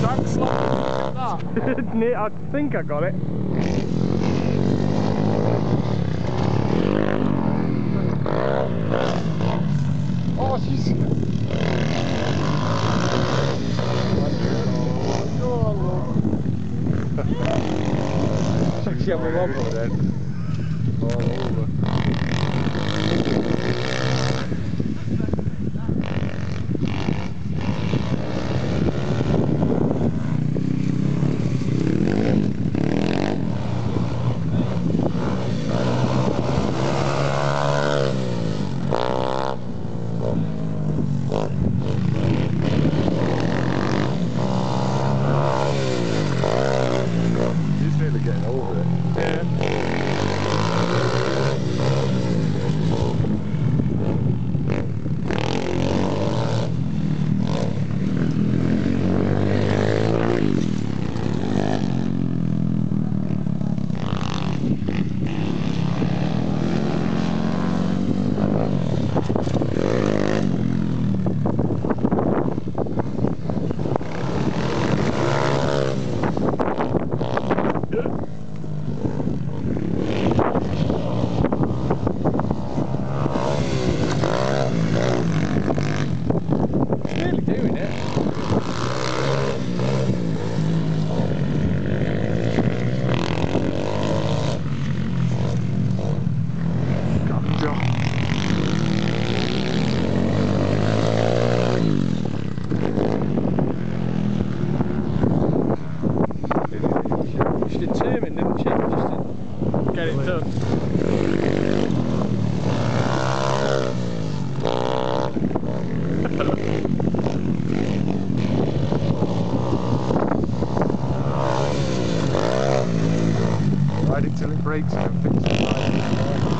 Try to slow that. I think I got it. Oh, she's... She had me wobble then. All over. He's nearly getting over it. Yeah. Nearly doing it. She's determined, isn't she? Just to get it done. Ride it till it breaks and fix it.